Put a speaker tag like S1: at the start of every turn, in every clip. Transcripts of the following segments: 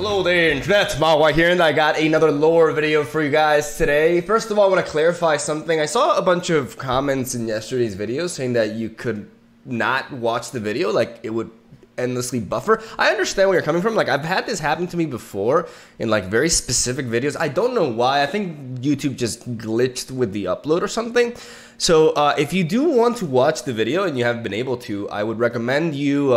S1: Hello there, Internet. MegaMogwai here, and I got another lore video for you guys today. First of all, I want to clarify something. I saw a bunch of comments in yesterday's video saying that you could not watch the video, like it would endlessly buffer. I understand where you're coming from. Like, I've had this happen to me before in like very specific videos. I don't know why. I think YouTube just glitched with the upload or something. So if you do want to watch the video and you haven't been able to, I would recommend you,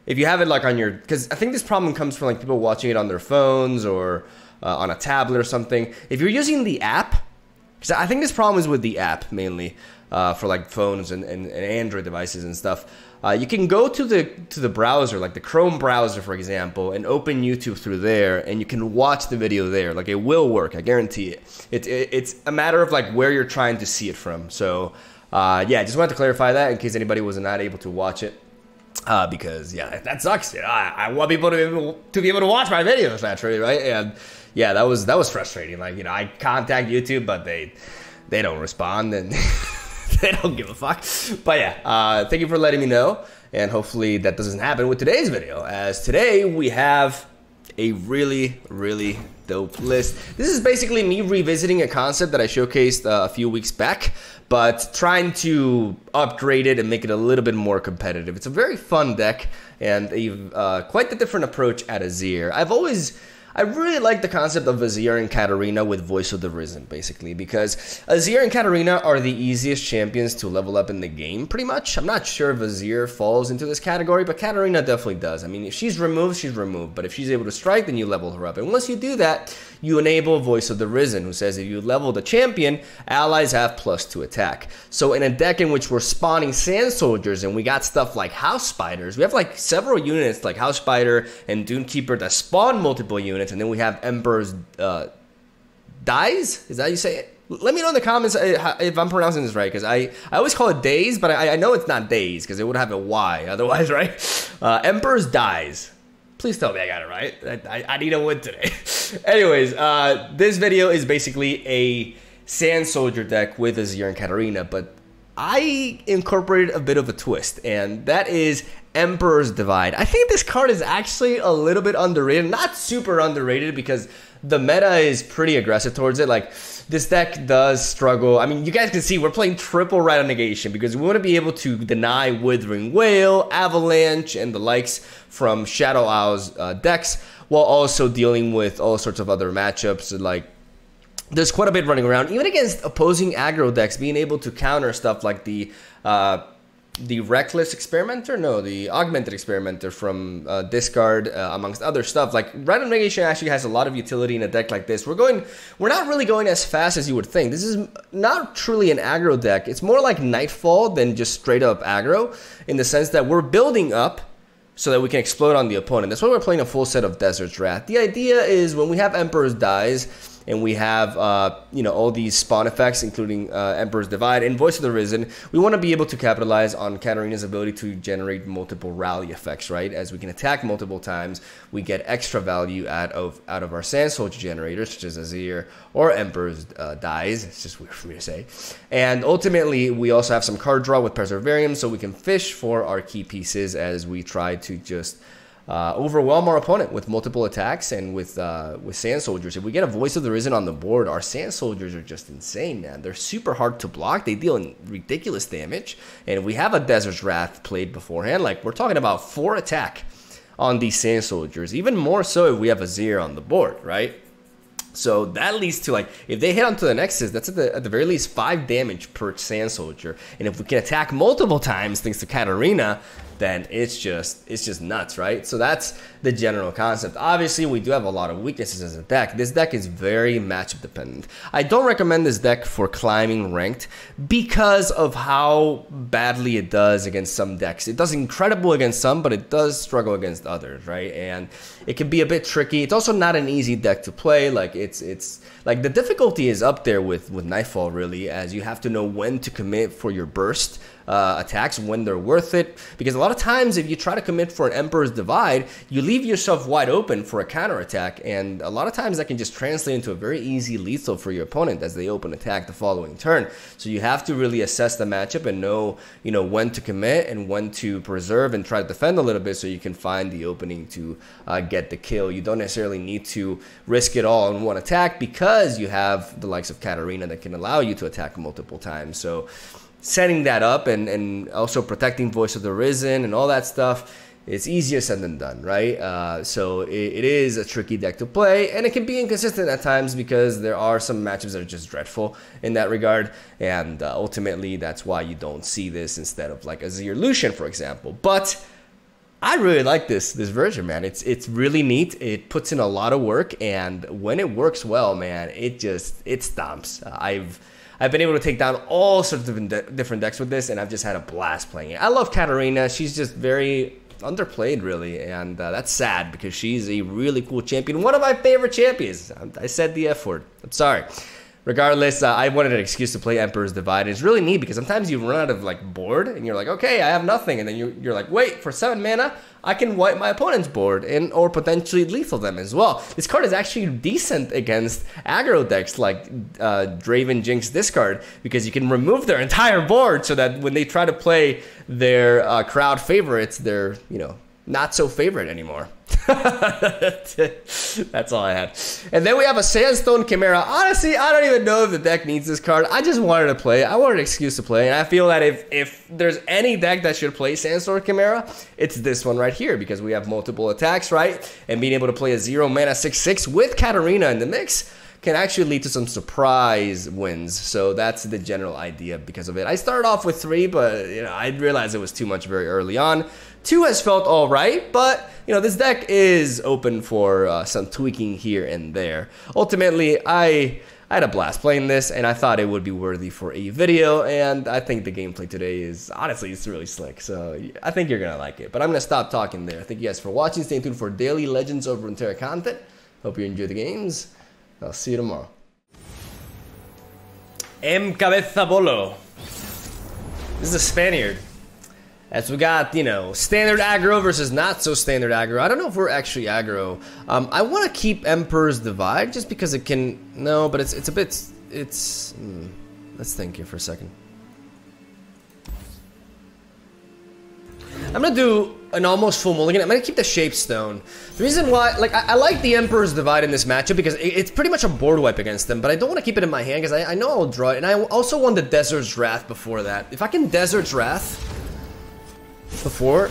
S1: if you have it like on your, because I think this problem comes from like people watching it on their phones or on a tablet or something. If you're using the app, because I think this problem is with the app mainly for like phones and Android devices and stuff. You can go to the browser, like the Chrome browser, for example, and open YouTube through there, and you can watch the video there. Like, it will work, I guarantee it. It's a matter of like where you're trying to see it from. So yeah, I just wanted to clarify that in case anybody was not able to watch it. Because yeah, that sucks. You know, I want people to be able to watch my videos naturally, right? And yeah, that was frustrating. Like, you know, I contact YouTube, but they don't respond, and they don't give a fuck. But yeah, thank you for letting me know, and hopefully that doesn't happen with today's video, as today we have a really dope list. This is basically me revisiting a concept that I showcased a few weeks back, but trying to upgrade it and make it a little bit more competitive. It's a very fun deck, and quite a different approach at Azir. I really like the concept of Azir and KATARINA with Voice of the Risen, basically, because Azir and KATARINA are the easiest champions to level up in the game, pretty much. I'm not sure if Azir falls into this category, but KATARINA definitely does. I mean, if she's removed, she's removed, but if she's able to strike, then you level her up. And once you do that, you enable Voice of the Risen, who says if you level the champion, allies have +2 attack. So in a deck in which we're spawning Sand Soldiers, and we got stuff like House Spiders, we have like several units like House Spider and Dunekeeper that spawn multiple units, and then we have Emperor's Dies? Is that how you say it? Let me know in the comments if I'm pronouncing this right, because I always call it Days, but I know it's not Days, because it would have a Y otherwise, right? Emperor's Dies. Please tell me I got it right. I need a win today. Anyways, this video is basically a Sand Soldier deck with Azir and KATARINA, but I incorporated a bit of a twist, and that is Emperor's Divide. I think this card is actually a little bit underrated. Not super underrated, because the meta is pretty aggressive towards it. Like, this deck does struggle. I mean, you guys can see we're playing triple Rite Negation, because we want to be able to deny Withering Wail, Avalanche, and the likes from Shadow Owl's decks, while also dealing with all sorts of other matchups. Like, there's quite a bit running around, even against opposing aggro decks, being able to counter stuff like the Reckless Experimenter? No, the Augmented Experimenter from Discard, amongst other stuff. Like, Rite Negation actually has a lot of utility in a deck like this. We're not really going as fast as you would think. This is not truly an aggro deck. It's more like Nightfall than just straight up aggro, in the sense that we're building up so that we can explode on the opponent. That's why we're playing a full set of Desert's Wrath. The idea is when we have Emperor's Dies, and we have, you know, all these spawn effects, including Emperor's Divide and Voice of the Risen, we want to be able to capitalize on KATARINA's ability to generate multiple rally effects, right? As we can attack multiple times, we get extra value out of our Sand Soldier generators, such as Azir or Emperor's Dies. It's just weird for me to say. And ultimately, we also have some card draw with Perseverance, so we can fish for our key pieces as we try to just overwhelm our opponent with multiple attacks and with Sand Soldiers. If we get a Voice of the Risen on the board, our Sand Soldiers are just insane, man. They're super hard to block. They deal ridiculous damage. And if we have a Desert's Wrath played beforehand, like, we're talking about 4 attack on these Sand Soldiers. Even more so if we have Azir on the board, right? So that leads to, like, if they hit onto the Nexus, that's at the very least 5 damage per Sand Soldier. And if we can attack multiple times thanks to KATARINA, then it's just nuts, right? So that's the general concept. Obviously, we do have a lot of weaknesses as a deck. This deck is very matchup dependent. I don't recommend this deck for climbing ranked because of how badly it does against some decks. It does incredible against some, but it does struggle against others, right? And it can be a bit tricky. It's also not an easy deck to play. Like, It's like the difficulty is up there with Nightfall, really, as you have to know when to commit for your burst attacks, when they're worth it, because a lot of times if you try to commit for an Emperor's Divide, you leave yourself wide open for a counter attack, and a lot of times that can just translate into a very easy lethal for your opponent as they open attack the following turn. So you have to really assess the matchup and know, you know, when to commit and when to preserve and try to defend a little bit so you can find the opening to get the kill. You don't necessarily need to risk it all in one attack because you have the likes of Katarina that can allow you to attack multiple times. So setting that up and also protecting Voice of the Risen and all that stuff, it's easier said than done, right? So it is a tricky deck to play, and it can be inconsistent at times because there are some matchups that are just dreadful in that regard, and ultimately that's why you don't see this instead of like Azir Lucian, for example. But I really like this version, man. It's really neat. It puts in a lot of work, and when it works well, man, it stomps. I've been able to take down all sorts of different decks with this, and I've just had a blast playing it. I love Katarina. She's just very underplayed, really, and that's sad because she's a really cool champion. One of my favorite champions. I said the F word. I'm sorry. Regardless, I wanted an excuse to play Emperor's Divide. It's really neat because sometimes you run out of like board and you're like, okay, I have nothing, and then you're like, wait, for 7 mana, I can wipe my opponent's board and or potentially lethal them as well. This card is actually decent against aggro decks like Draven Jinx discard because you can remove their entire board so that when they try to play their crowd favorites, they're, you know, not so favorite anymore. That's all I had. And then we have a Sandstone Chimera. Honestly, I don't even know if the deck needs this card. I just wanted to play it. I wanted an excuse to play. And I feel that if there's any deck that should play Sandstone Chimera, it's this one right here because we have multiple attacks, right? And being able to play a 0-mana 6/6 with Katarina in the mix can actually lead to some surprise wins. So that's the general idea because of it. I started off with 3, but you know, I realized it was too much very early on. 2 has felt all right, but you know, this deck is open for some tweaking here and there. Ultimately, I had a blast playing this, and I thought it would be worthy for a video, and I think the gameplay today is, honestly, it's really slick, so I think you're gonna like it. But I'm gonna stop talking there. Thank you guys for watching. Stay tuned for daily Legends of Runeterra content. Hope you enjoy the games. I'll see you tomorrow. Cabeza Bolo. This is a Spaniard. As we got, you know, standard aggro versus not so standard aggro. I don't know if we're actually aggro. I want to keep Emperor's Divide just because it can. No, but it's a bit. Let's think here for a second. I'm gonna do an almost full mulligan. I'm gonna keep the Shapestone. The reason why, like, I like the Emperor's Divide in this matchup because it's pretty much a board wipe against them, but I don't want to keep it in my hand because I know I'll draw it, and I also won the Desert's Wrath before that. If I can Desert's Wrath before.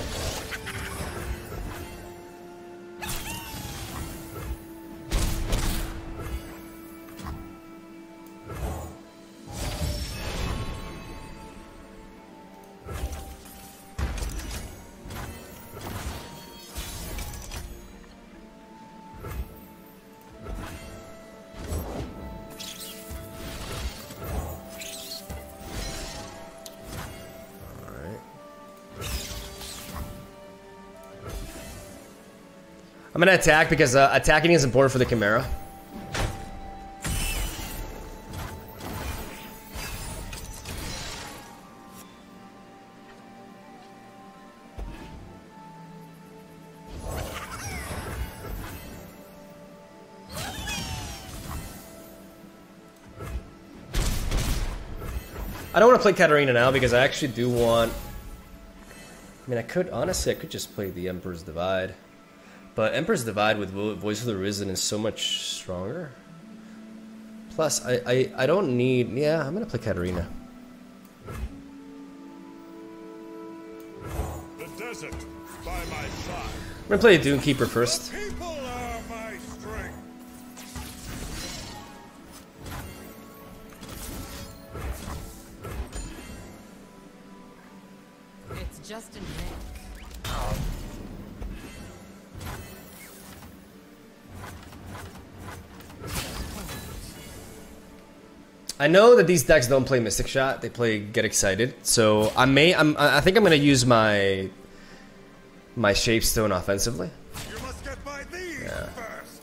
S1: I'm gonna attack because attacking is important for the Chimera. I don't want to play Katarina now because I actually do want. I mean, honestly, I could just play the Emperor's Divide. But Emperor's Divide with Voice of the Risen is so much stronger. Plus, I don't need. Yeah, I'm gonna play Katarina.
S2: The desert by my side.
S1: I'm gonna play Dunekeeper first.
S2: People are my strength.
S3: It's just a Nick.
S1: I know that these decks don't play Mystic Shot; they play Get Excited. So I think I'm gonna use my Shapestone offensively.
S2: You must get by these first.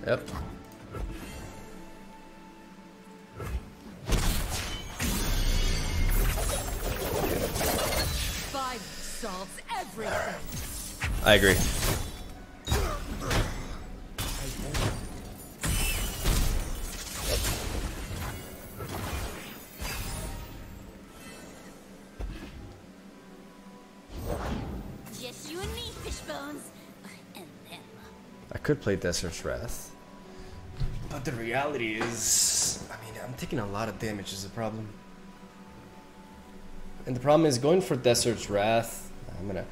S1: Yep.
S3: Five solves everything.
S1: I agree.
S4: Just you and me, fish bones. And them.
S1: I could play Desert's Wrath. But the reality is, I mean, I'm taking a lot of damage is the problem. And the problem is going for Desert's Wrath. I'm gonna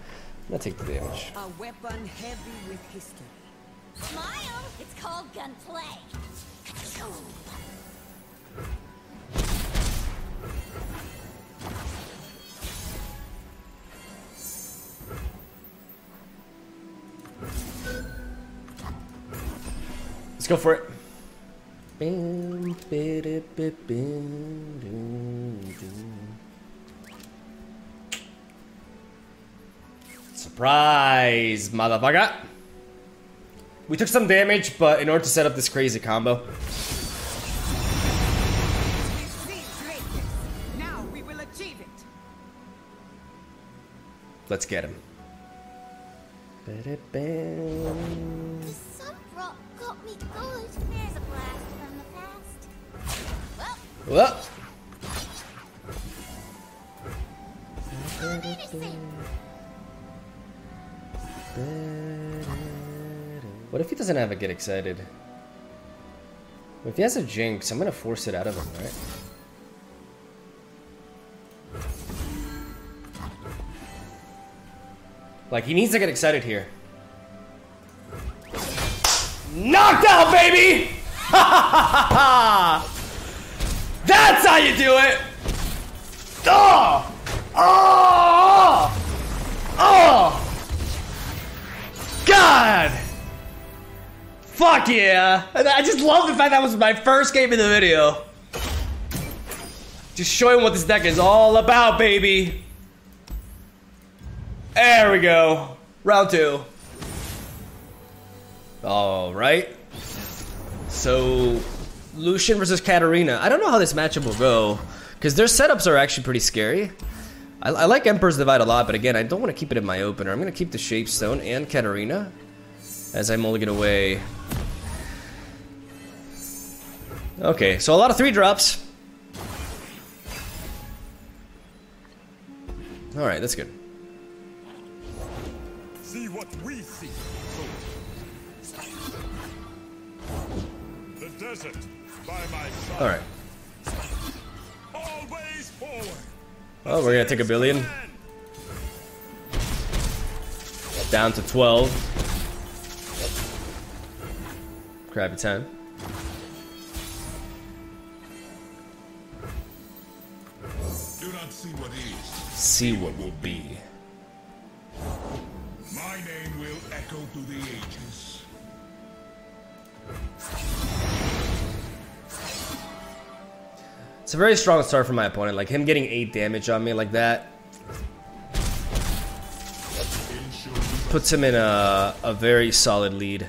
S1: take the damage.
S5: A weapon heavy with history.
S4: Smile! It's called gunplay.
S1: Let's go for it. Surprise, motherfucker. We took some damage, but in order to set up this crazy combo.
S5: We've seen greatness. Now we will achieve it.
S1: Let's get him.
S4: The sump rock got me good. There's a blast from the past. Well,
S1: Whoa.
S4: I'm innocent.
S1: What if he doesn't have a get excited? If he has a jinx, I'm gonna force it out of him, right? Like, he needs to get excited here. Knocked out, baby! That's how you do it! Oh! Oh! Oh! God! Fuck yeah! I just love the fact that was my first game in the video. Just showing what this deck is all about, baby. There we go. Round 2. Alright. So, Lucian versus Katarina. I don't know how this matchup will go, because their setups are actually pretty scary. I like Emperor's Divide a lot, but again, I don't want to keep it in my opener. I'm going to keep the Shapestone and Katarina as I mulligan away. Okay, so a lot of 3-drops. Alright, that's good.
S2: See what we see. The desert by my side.
S1: Alright.
S2: Always forward.
S1: Oh, we're gonna take a billion. Down to 12. Crappy 10.
S2: Do not see what is.
S1: See what will be.
S2: My name will echo through the ages.
S1: It's a very strong start for my opponent. Like, him getting 8 damage on me like that puts him in a very solid lead.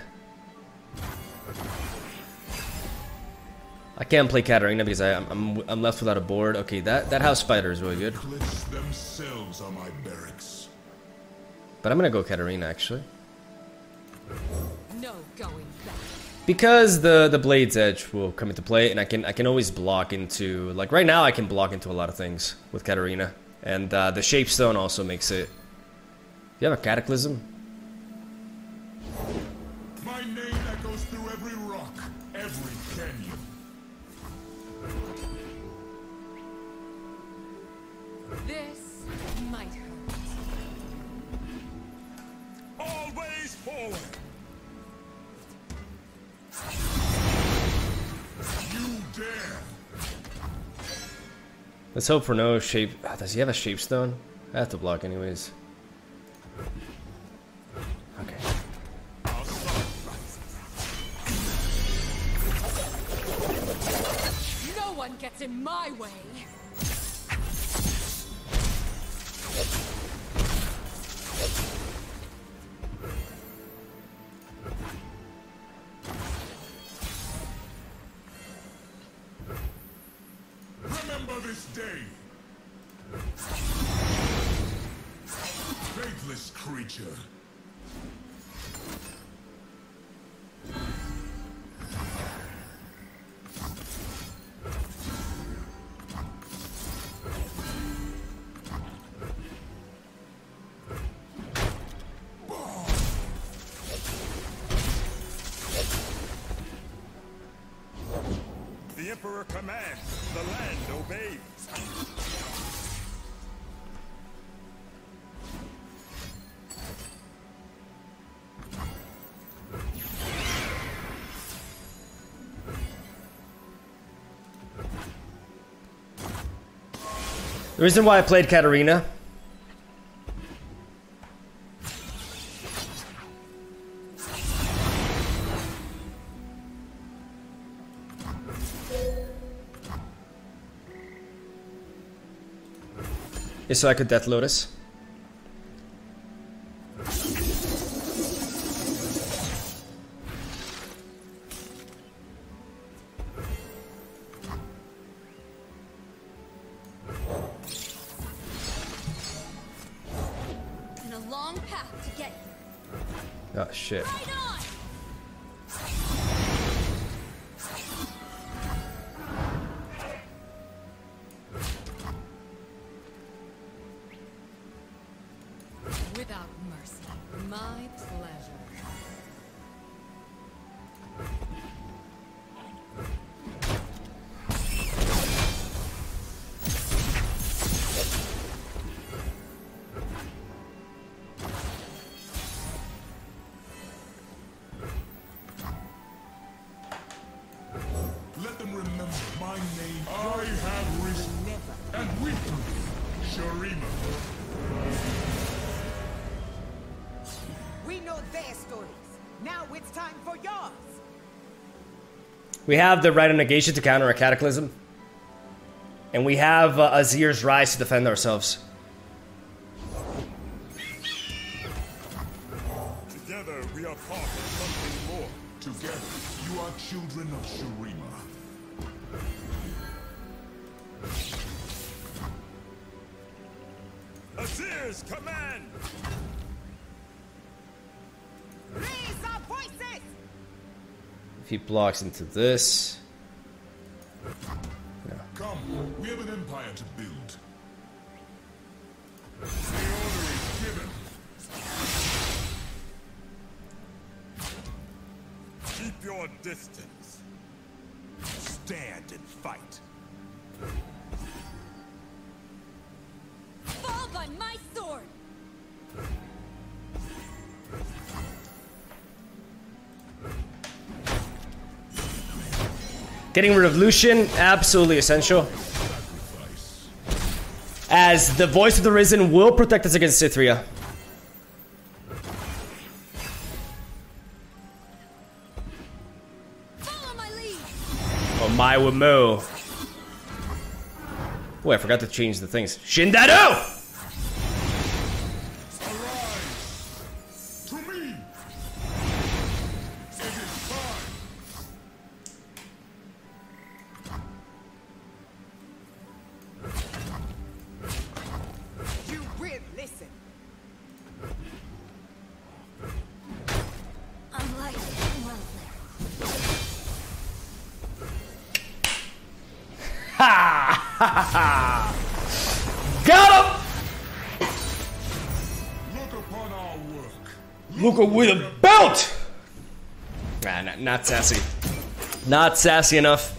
S1: I can't play Katarina because I'm left without a board. Okay, that house spider is really good.
S2: Cliffs themselves are my barracks.
S1: But I'm gonna go Katarina actually.
S3: No going back.
S1: Because the Blade's Edge will come into play, and I can always block into, like right now I can block into a lot of things with Katarina, and the Shapestone also makes it. Do you have a Cataclysm?
S2: My name echoes through every rock, every canyon.
S3: This might hurt.
S2: Always forward. You dare.
S1: Let's hope for no shape. Does he have a Shapestone? I have to block anyways. Okay.
S3: No one gets in my way.
S2: day. Faithless creature.
S6: The Emperor commands, the land obeys.
S1: The reason why I played KATARINA is so I could Death Lotus.
S3: And a long path to get here.
S1: Oh shit.
S3: Right on! Without mercy. My pleasure.
S2: Let them remember my name. I have risen. And we Shurima.
S5: We know their stories. Now it's time for yours.
S1: We have the right of negation to counter a cataclysm. And we have Azir's Rise to defend ourselves.
S6: Together we are part of something more.
S2: Together, you are children of Shurima.
S6: Azir's command!
S5: Raise our voices!
S1: If he blocks into this.
S2: Come, we have an empire to build. The order is given.
S6: Keep your distance. Stand and fight.
S3: Fall by my sword!
S1: Getting rid of Lucian, absolutely essential. As the voice of the Risen will protect us against Cythria.
S3: Follow my lead!
S1: Oh my Wamo. Boy, I forgot to change the things. Shindaru!
S2: To me! It is time!
S5: You will listen.
S3: I'm like
S1: Ha! Ha ha! Got him!
S2: Look upon our work.
S1: Luca with a belt! Ah, not sassy. Not sassy enough.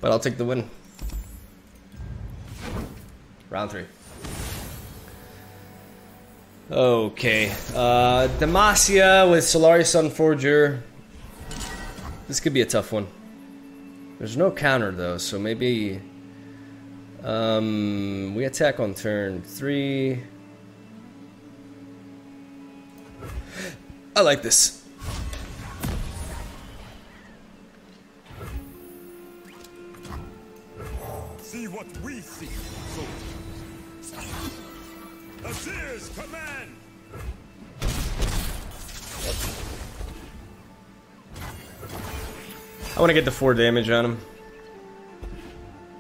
S1: But I'll take the win. Round 3. Okay. Demacia with Solari Sunforger. This could be a tough one. There's no counter though, so maybe we attack on turn 3. I like this.
S6: See what we see, soldier. Azir's command!
S1: I want to get the 4 damage on him.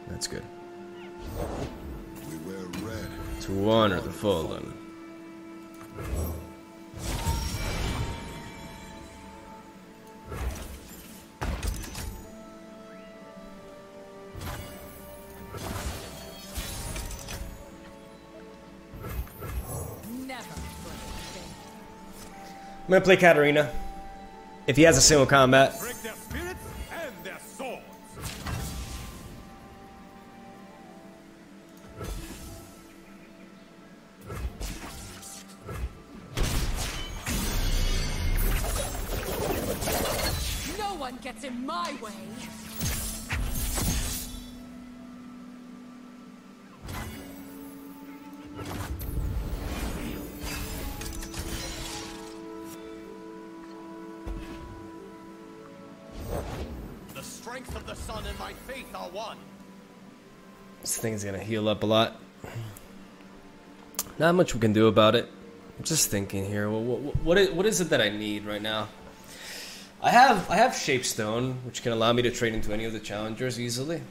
S1: That's good. To honor the fallen. I'm gonna play KATARINA. If he has a single combat.
S6: Break their spirits and their swords.
S3: No one gets in my way.
S6: The strength of the sun and my faith are one.
S1: This thing's gonna heal up a lot. Not much we can do about it. I'm just thinking here. What is it that I need right now? I have Shapestone, which can allow me to trade into any of the challengers easily.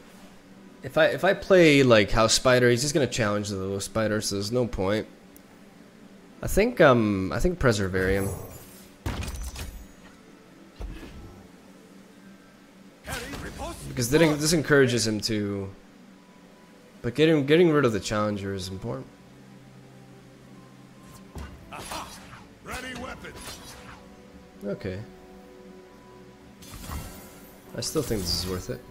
S1: If I play like House Spider, he's just gonna challenge the little spider, so there's no point. I think Preservarium. Because this encourages him to. But getting rid of the challenger is important.
S6: Aha! Ready weapons.
S1: Okay. I still think this is worth it.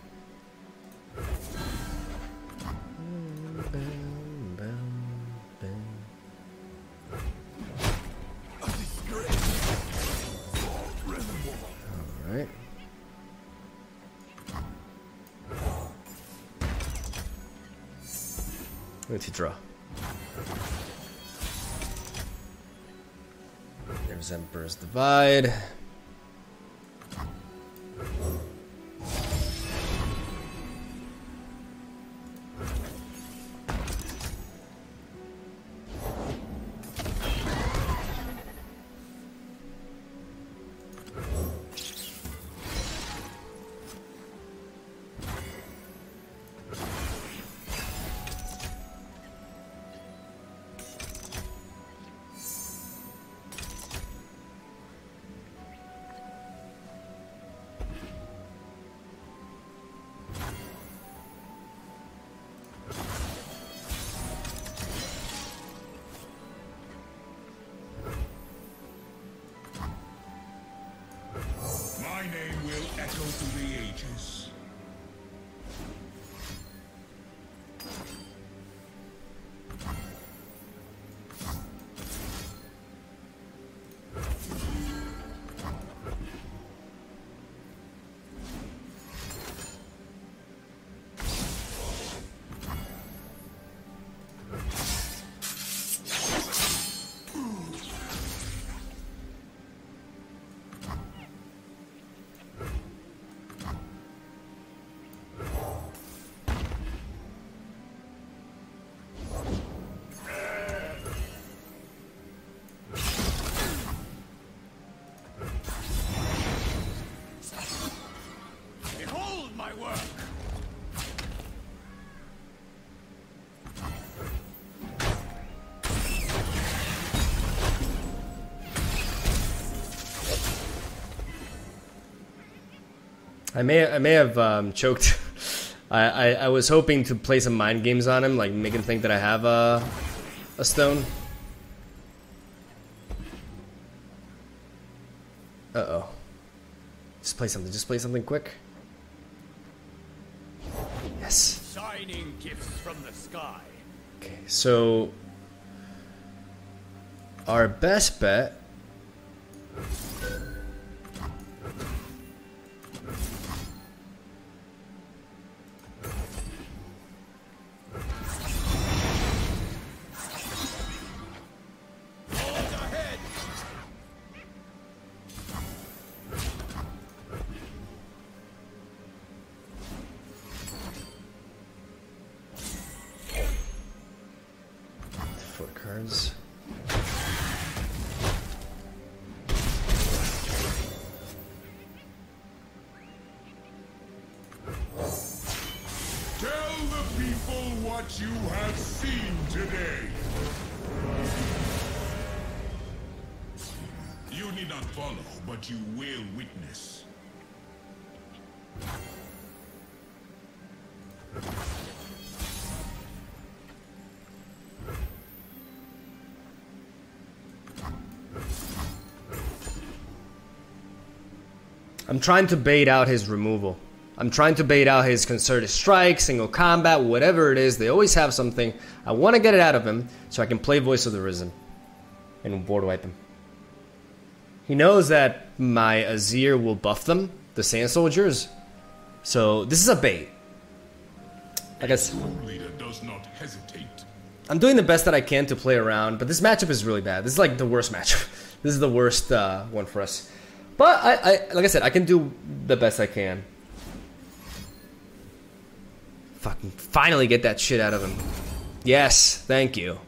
S1: Alright. Let's draw. There's Emperor's Divide.
S2: My name will echo through the ages.
S6: Behold my work.
S1: I may have choked. I was hoping to play some mind games on him, like make him think that I have a stone. Uh-oh. Just play something. Just play something quick. Yes.
S6: Shining gifts from the sky.
S1: Okay, so our best bet. Foot cards.
S2: Tell the people what you have seen today. You need not follow, but you will witness.
S1: I'm trying to bait out his removal. I'm trying to bait out his concerted strike, single combat, whatever it is. They always have something. I want to get it out of him so I can play Voice of the Risen and board wipe him. He knows that my Azir will buff them, the Sand Soldiers. So this is a bait. I guess
S2: Does not hesitate.
S1: I'm doing the best that I can to play around, but this matchup is really bad. This is like the worst matchup. This is the worst one for us. But I like I said, I can do the best I can. Fucking finally get that shit out of him. Yes, thank you.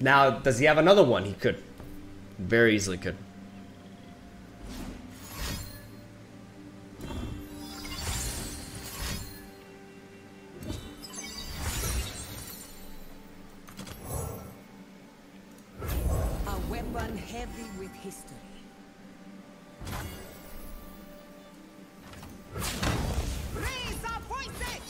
S1: Now, does he have another one? He could. Very easily could.
S5: A weapon heavy with history. Raise our voices!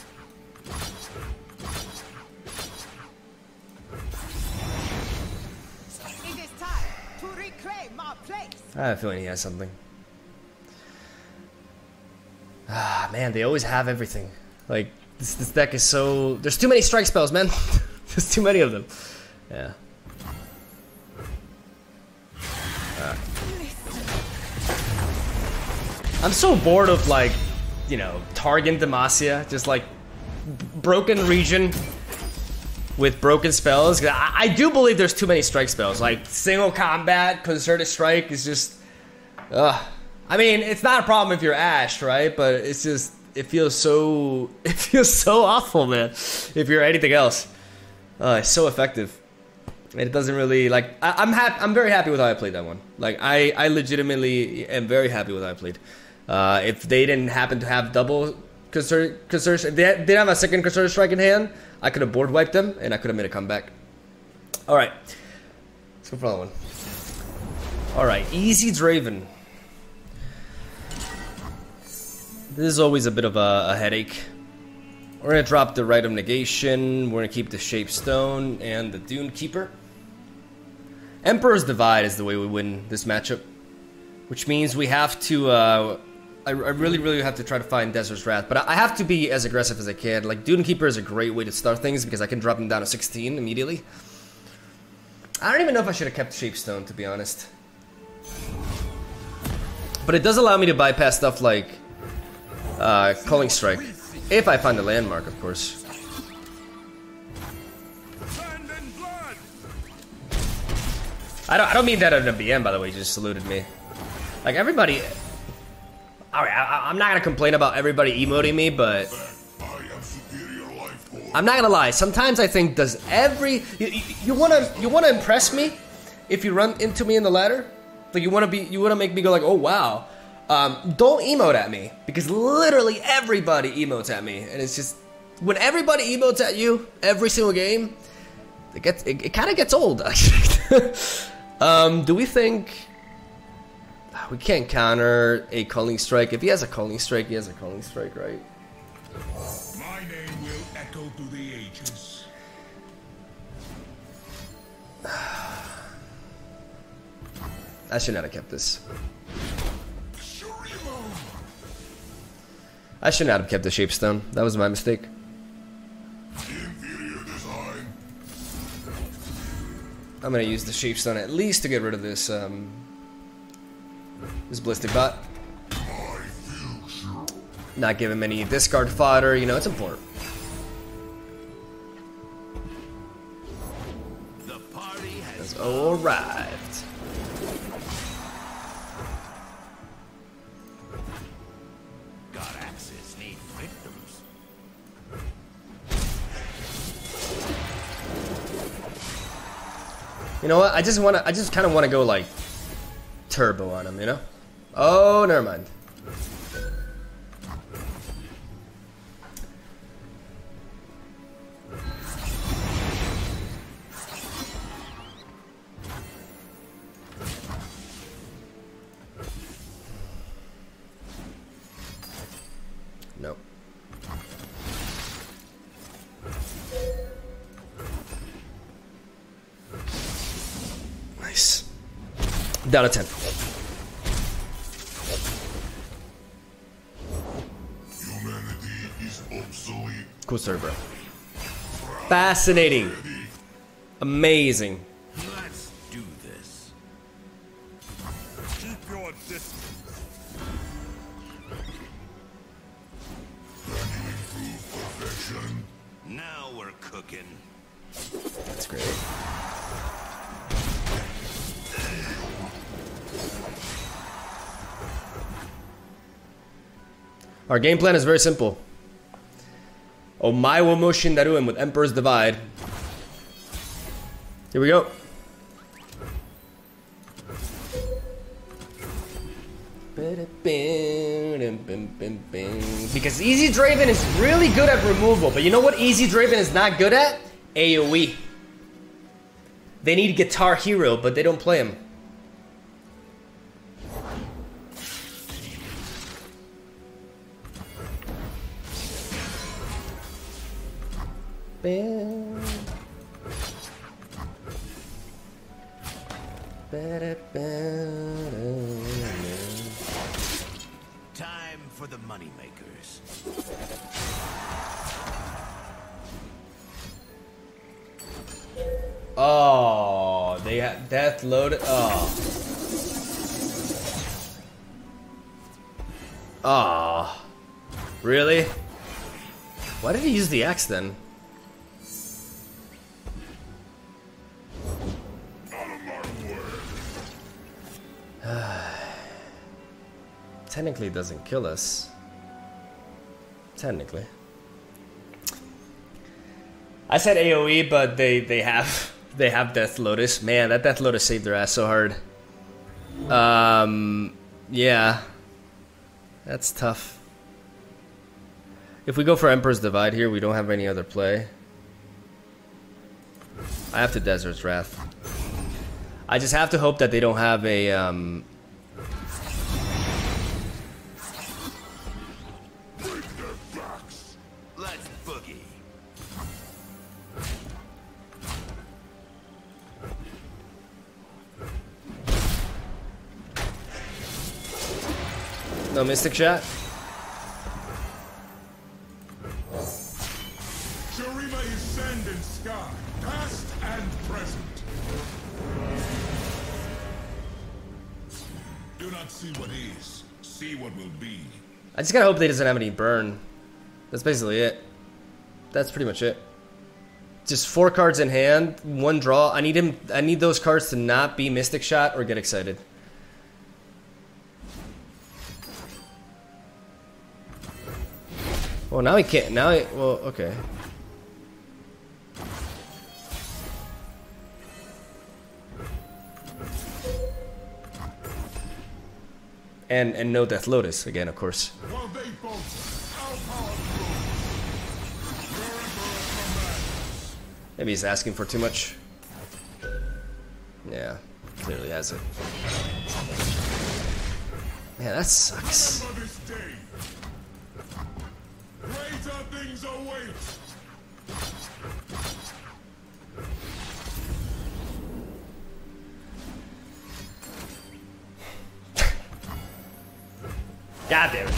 S5: It is time to reclaim our place.
S1: I have a feeling he has something. Ah, man, they always have everything. Like, this deck is so... There's too many strike spells, man. There's too many of them. Yeah. I'm so bored of, like, you know, Target Demacia. Just, like, broken region with broken spells. I do believe there's too many strike spells. Like, single combat, concerted strike is just... I mean, it's not a problem if you're Ashe, right? But it's just... It feels so awful, man. If you're anything else. It's so effective. And it doesn't really, like... I'm very happy with how I played that one. Like, I legitimately am very happy with how I played. If they didn't happen to have double concerted... If they didn't have a second concerted strike in hand, I could have board wiped them, and I could have made a comeback. Alright. Let's go for another one. Alright, Easy Draven. This is always a bit of a headache. We're going to drop the Rite of Negation. We're going to keep the Shape Stone and the Dune Keeper. Emperor's Divide is the way we win this matchup. Which means we have to... I really have to try to find Desert's Wrath. But I have to be as aggressive as I can. Like, Dune Keeper is a great way to start things because I can drop them down to 16 immediately. I don't even know if I should have kept Shape Stone, to be honest. But it does allow me to bypass stuff like... Calling Strike. If I find the landmark, of course. I don't mean that in a BM, by the way. You just saluted me. Like, everybody... Alright, I'm not gonna complain about everybody emoting me, but... I'm not gonna lie. Sometimes I think, does every... You wanna impress me if you run into me in the ladder? Like, you wanna make me go like, oh, wow. Don't emote at me, because literally everybody emotes at me, and it's just when everybody emotes at you every single game, it kind of gets old. Actually, do we think we can't counter a Culling Strike? If he has a Culling Strike, he has a Culling Strike, right?
S2: My name will echo through the ages.
S1: I should not have kept this. I should not have kept the Shapestone. That was my mistake.
S2: Inferior design.
S1: I'm gonna use the Shapestone at least to get rid of this this Ballistic Bot. Not give him any discard fodder, you know, it's important.
S6: The party has
S1: arrived.
S6: God axes need victims.
S1: You know what? I just kind of want to go like turbo on him, you know? Oh, never mind. Nope. Nice. Down to 10.
S2: Humanity is obsolete.
S1: Cool story, bro. Fascinating. Amazing.
S6: Let's do this.
S2: Keep your distance. Perfection.
S6: Now we're cooking.
S1: That's great. Our game plan is very simple. Omae wo mo Shindaruin with Emperor's Divide. Here we go. Because Easy Draven is really good at removal, but you know what Easy Draven is not good at? AoE. They need Guitar Hero, but they don't play him.
S6: Time for the moneymakers.
S1: Oh, they have death loaded. Oh. Oh. Really? Why did he use the axe then? Technically it doesn't kill us. Technically. I said AoE, but they have Death Lotus. Man, that Death Lotus saved their ass so hard. Yeah. That's tough. If we go for Emperor's Divide here, we don't have any other play. I have to Desert's Wrath. I just have to hope that they don't have a
S6: Let's boogie.
S1: no Mystic Shot.
S2: Shurima is sand and sky, past and present. Do not see what is, see what will be.
S1: I just gotta hope they doesn't have any burn. That's basically it. That's pretty much it. Just 4 cards in hand, 1 draw. I need those cards to not be Mystic Shot or get excited. Well, now he can't. Now he. Well, okay. And no Death Lotus again, of course.
S2: While they boast, our power grows. Your emperor commands.
S1: Maybe he's asking for too much. Yeah, clearly has it. Man, that sucks.
S2: Remember this day. Greater things await.
S1: God damn it.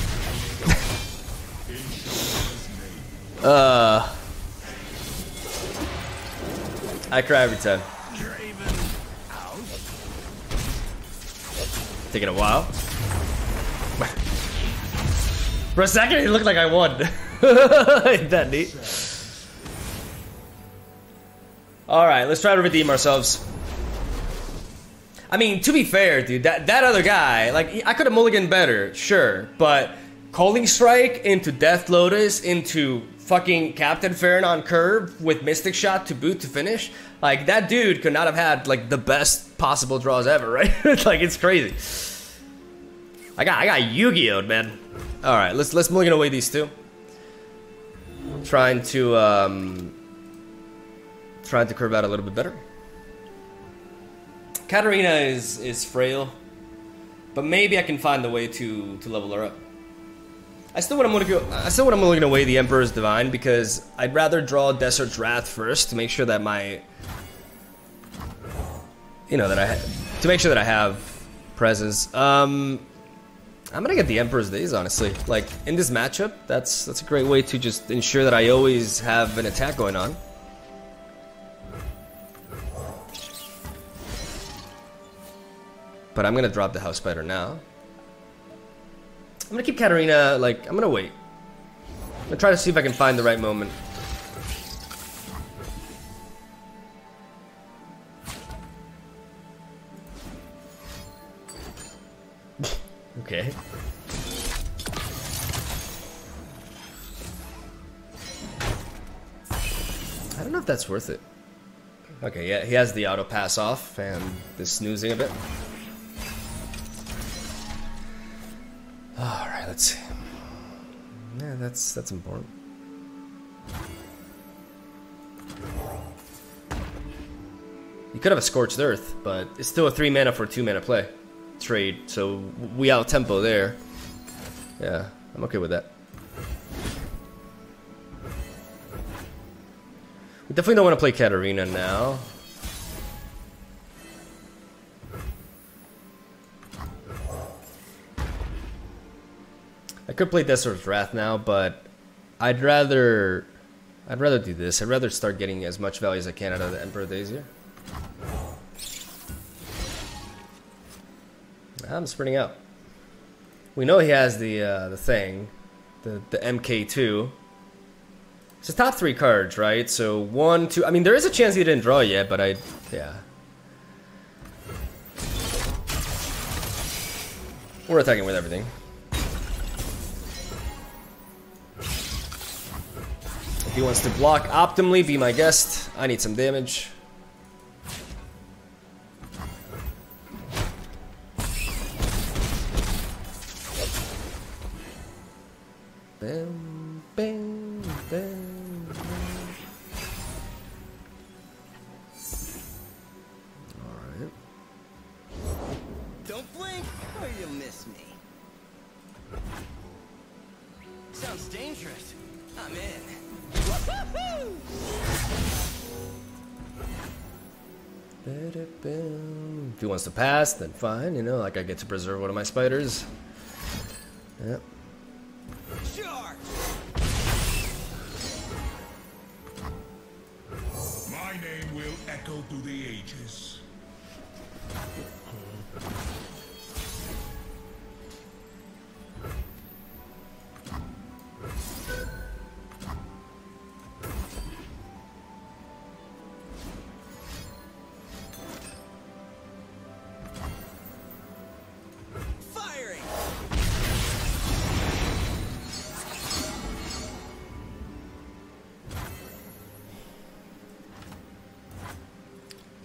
S2: In Shurama's name.
S1: I cry every time.
S6: Draven out.
S1: Taking a while. For a second, it looked like I won. Ain't that neat? Alright, let's try to redeem ourselves. I mean, to be fair, dude, that other guy, like, I could have mulliganed better, sure, but Calling Strike into Death Lotus into fucking Captain Farron on curve with Mystic Shot to boot to finish. Like, that dude could not have had, like, the best possible draws ever, right? Like, it's crazy. I got Yu-Gi-Oh'd, man. Alright, let's mulligan away these two. Trying to curve out a little bit better. KATARINA is frail, but maybe I can find a way to level her up. I still want to mulligan away the Emperor's Divine because I'd rather draw Desert's Wrath first to make sure that my, you know, to make sure that I have presence. I'm gonna get the Emperor's Days, honestly. Like, in this matchup, that's a great way to just ensure that I always have an attack going on. But I'm gonna drop the House Spider now. I'm gonna keep KATARINA, like, I'm gonna wait. I'm gonna try to see if I can find the right moment. Okay. I don't know if that's worth it. Okay, yeah, he has the auto pass off and the snoozing a bit. Alright, let's see. Yeah, that's important. You could have a Scorched Earth, but it's still a 3 mana for 2 mana play. Trade, so we out tempo there. Yeah, I'm okay with that. We definitely don't want to play KATARINA now. I could play Desert's Wrath now, but I'd rather do this. I'd rather start getting as much value as I can out of the Emperor Days here. I'm sprinting out. We know he has the thing, the MK2. It's his top 3 cards, right? So 1, 2. I mean, there is a chance he didn't draw yet, but yeah. We're attacking with everything. If he wants to block optimally, be my guest. I need some damage. Bam, bam, bam, bam. Alright.
S6: Don't blink or you'll miss me. Sounds dangerous. I'm in. Woo-hoo-hoo!
S1: If he wants to pass, then fine. You know, like I get to preserve one of my spiders. Yep.
S6: Charge!
S2: My name will echo through the ages.
S6: Firing!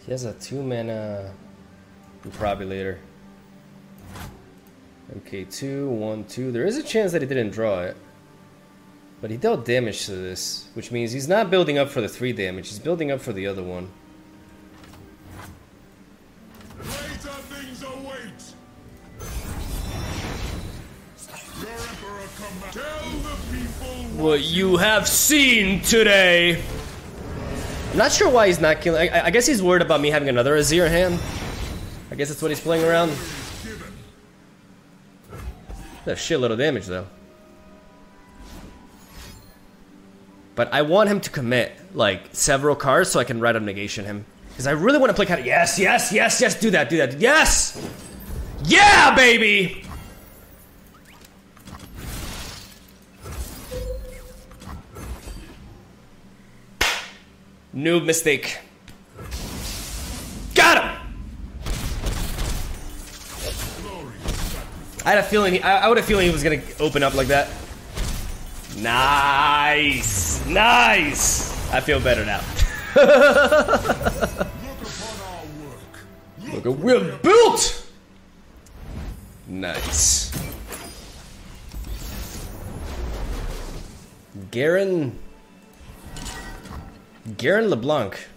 S1: He has a 2 mana Improbulator. MK2, 1, 2. There is a chance that he didn't draw it. But he dealt damage to this, which means he's not building up for the 3 damage, he's building up for the other one.
S2: Greater things await. Your emperor command. Tell the people
S1: What you have seen today! I'm not sure why he's not killing. I guess he's worried about me having another Azir hand. I guess that's what he's playing around.
S2: given.
S1: That's a shitload of damage though. But I want him to commit like several cards so I can Rite of Negation him. Because I really want to play kind of yes, yes, yes, yes, do that, yes! Yeah, baby! Noob mistake. Got him! I had a feeling I would have feeling he was gonna open up like that. Nice! Nice! I feel better now. Look at we're built! Nice. Garen LeBlanc.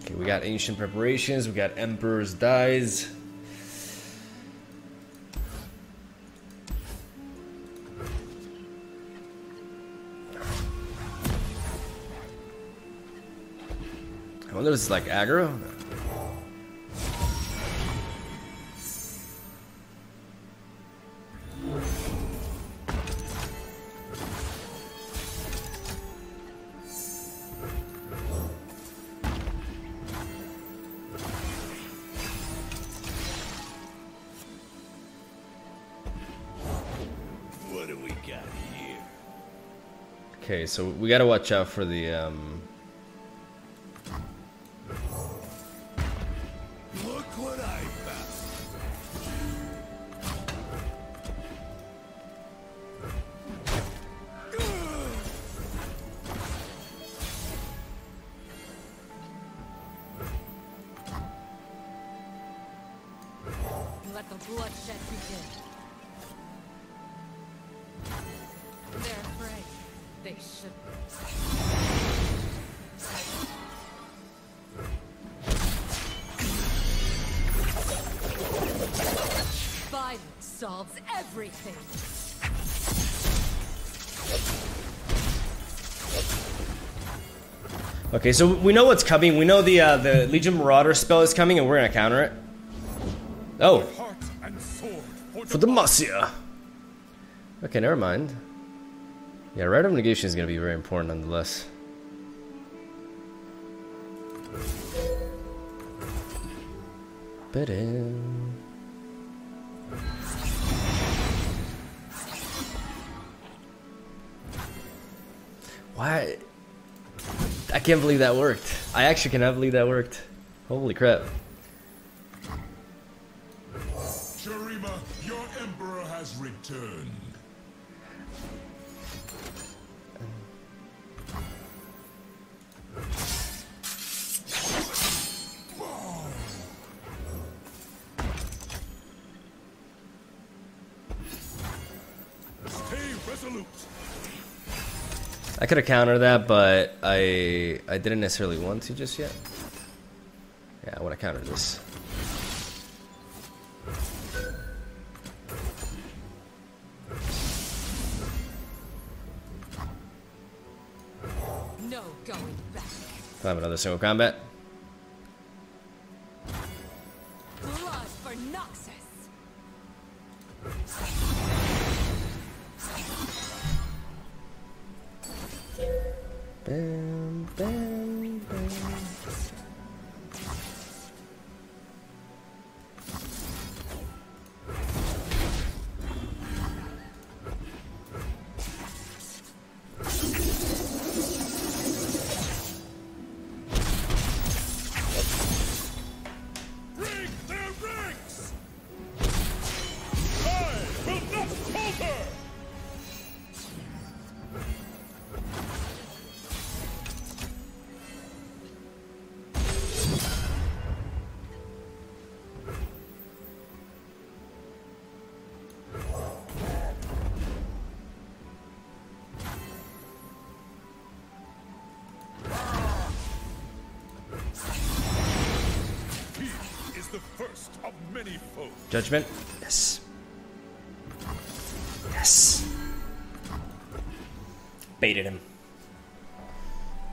S1: Okay, we got ancient preparations, we got Emperor's Dies. I wonder if this is like aggro.
S6: What do we got here?
S1: Okay, so we gotta watch out for the
S6: Look what I found.
S3: Let the bloodshed begin. They're afraid. They should Violence solves everything.
S1: Okay, so we know what's coming. We know the Legion Marauder spell is coming, and we're gonna counter it. Oh,
S2: Heart and sword
S1: for the Marcia. Okay, never mind. Yeah, Rite of Negation is gonna be very important nonetheless. Ba-dum. Why? I can't believe that worked. I actually cannot believe that worked. Holy crap.
S2: Shurima, your emperor has returned. Stay resolute.
S1: I could have countered that, but I didn't necessarily want to just yet. Yeah, I want to counter this.
S3: No going back.
S1: I'll have another single combat.
S3: Blood for Noxus.
S1: Bam, bam, bam.
S2: Break their ranks! I will not falter! He is the first of many foes.
S1: Judgment. Yes. Yes. Baited him.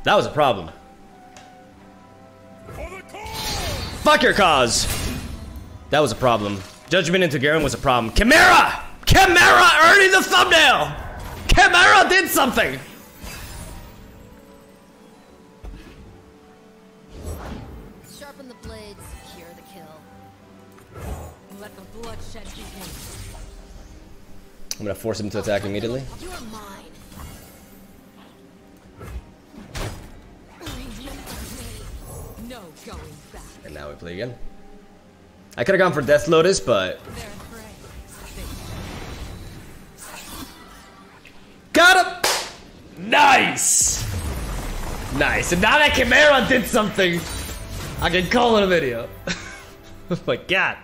S1: That was a problem.
S2: For the cause!
S1: Fuck your cause! That was a problem. Judgment into Garen was a problem. Chimera! Chimera earning the thumbnail! Chimera did something!
S4: Sharpen the blades, secure the kill.
S3: Let the bloodshed begin.
S1: I'm gonna force him to attack immediately.
S4: You are mine.
S3: No going back.
S1: And now we play again. I could have gone for Death Lotus, but...
S3: They're afraid.
S1: Got him! Nice! Nice. And now that Chimera did something, I can call it a video. Oh my god.